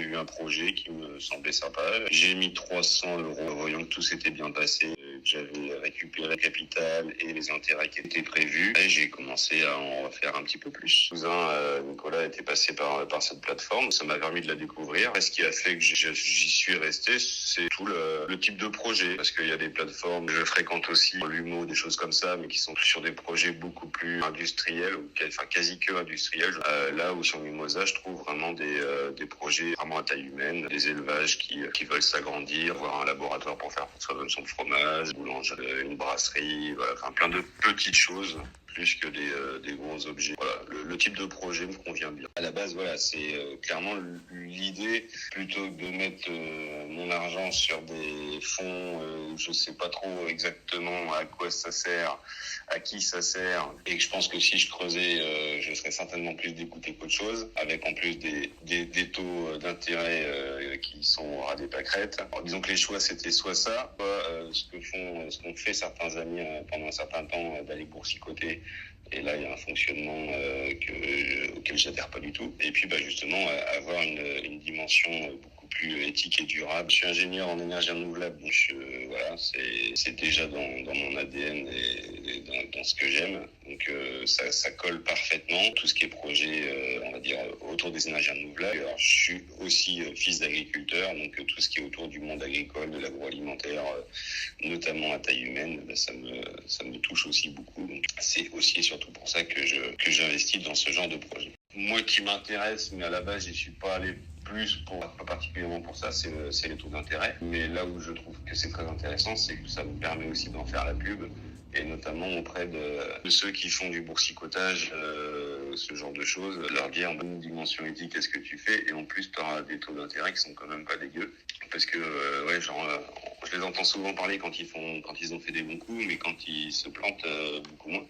eu un projet qui me semblait sympa. J'ai mis 300 euros, voyant que tout s'était bien passé. J'avais récupéré le capital et les intérêts qui étaient prévus. Et j'ai commencé à en refaire un petit peu plus. Mon cousin Nicolas était passé par cette plateforme. Ça m'a permis de la découvrir. Et ce qui a fait que j'y suis resté, c'est tout le type de projet. Parce qu'il y a des plateformes, je fréquente aussi Lumo, des choses comme ça, mais qui sont sur des projets beaucoup plus industriels, ou quasi que industriels. Là où sur Mimosa, je trouve vraiment des projets vraiment à taille humaine, des élevages qui veulent s'agrandir, avoir un laboratoire pour faire soi-même son fromage, boulangerie, une brasserie, voilà, enfin plein de petites choses plus que des gros objets. Voilà, le type de projet me convient bien. À la base, voilà, c'est clairement l'idée, plutôt que de mettre mon argent sur des fonds où je sais pas trop exactement à quoi ça sert, à qui ça sert, et que je pense que si je creusais, je serais certainement plus dégoûté qu'autre chose, avec en plus des taux d'intérêt qui sont ras des pâquerettes. Alors, disons que les choix, c'était soit ça, soit ce qu'ont fait certains amis pendant un certain temps, d'aller boursicoter. Et là, il y a un fonctionnement auquel j'adhère pas du tout. Et puis, justement, avoir une dimension beaucoup plus éthique et durable. Je suis ingénieur en énergie renouvelable, donc voilà, c'est déjà dans mon ADN et dans ce que j'aime. Donc ça colle parfaitement. Tout ce qui est projet, on va dire, autour des énergies renouvelables. Alors, je suis aussi fils d'agriculteur, donc tout ce qui est autour du monde agricole, de l'agroalimentaire, notamment à taille humaine, ça me touche aussi beaucoup. Donc c'est aussi et surtout pour ça que j'investis dans ce genre de projet. Moi qui m'intéresse, mais à la base, j'y suis pas allé pas particulièrement pour ça, c'est les taux d'intérêt. Mais là où je trouve que c'est très intéressant, c'est que ça me permet aussi d'en faire la pub, et notamment auprès de ceux qui font du boursicotage, ce genre de choses, leur dire en bonne dimension éthique, qu'est-ce que tu fais, et en plus tu auras des taux d'intérêt qui sont quand même pas dégueux, parce que je les entends souvent parler quand ils ont fait des bons coups, mais quand ils se plantent, beaucoup moins.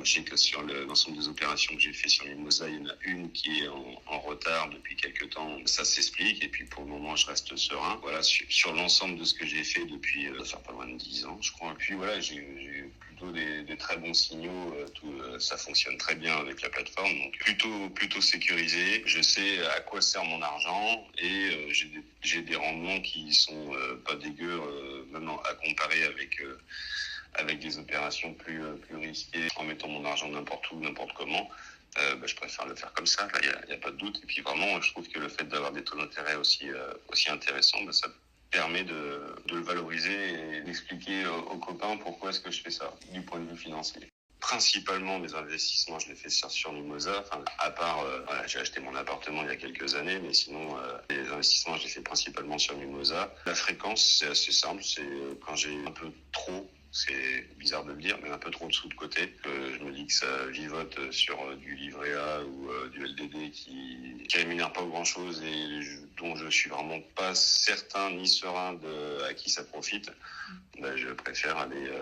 Je sais que sur l'ensemble des opérations que j'ai fait sur Mimosa, il y en a une qui est en retard depuis quelques temps. Ça s'explique, et puis pour le moment, je reste serein. Voilà, sur l'ensemble de ce que j'ai fait depuis, ça fait pas loin de 10 ans, je crois. Et puis voilà, j'ai eu plutôt des très bons signaux. Ça fonctionne très bien avec la plateforme, donc plutôt sécurisé. Je sais à quoi sert mon argent, et j'ai des rendements qui sont pas dégueux, même à comparer avec des opérations plus risquées, en mettant mon argent n'importe où, n'importe comment. Je préfère le faire comme ça, là, il y a pas de doute. Et puis vraiment, je trouve que le fait d'avoir des taux d'intérêt aussi intéressants, ça permet de le valoriser et d'expliquer aux copains pourquoi est-ce que je fais ça, du point de vue financier. Principalement, mes investissements, je les fais sur Mimosa. Enfin, à part, j'ai acheté mon appartement il y a quelques années, mais sinon, les investissements, je les fais principalement sur Mimosa. La fréquence, c'est assez simple. C'est quand j'ai un peu trop, c'est bizarre de le dire, mais un peu trop de sous de côté. Je me dis que ça vivote sur du livret A ou du LDD qui rémunère pas grand chose et dont je suis vraiment pas certain ni serein à qui ça profite. Je préfère aller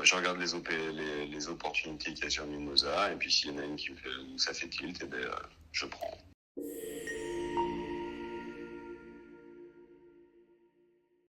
je regarde les opportunités qu'il y a sur Mimosa, et puis s'il y en a une où ça fait tilt, je prends.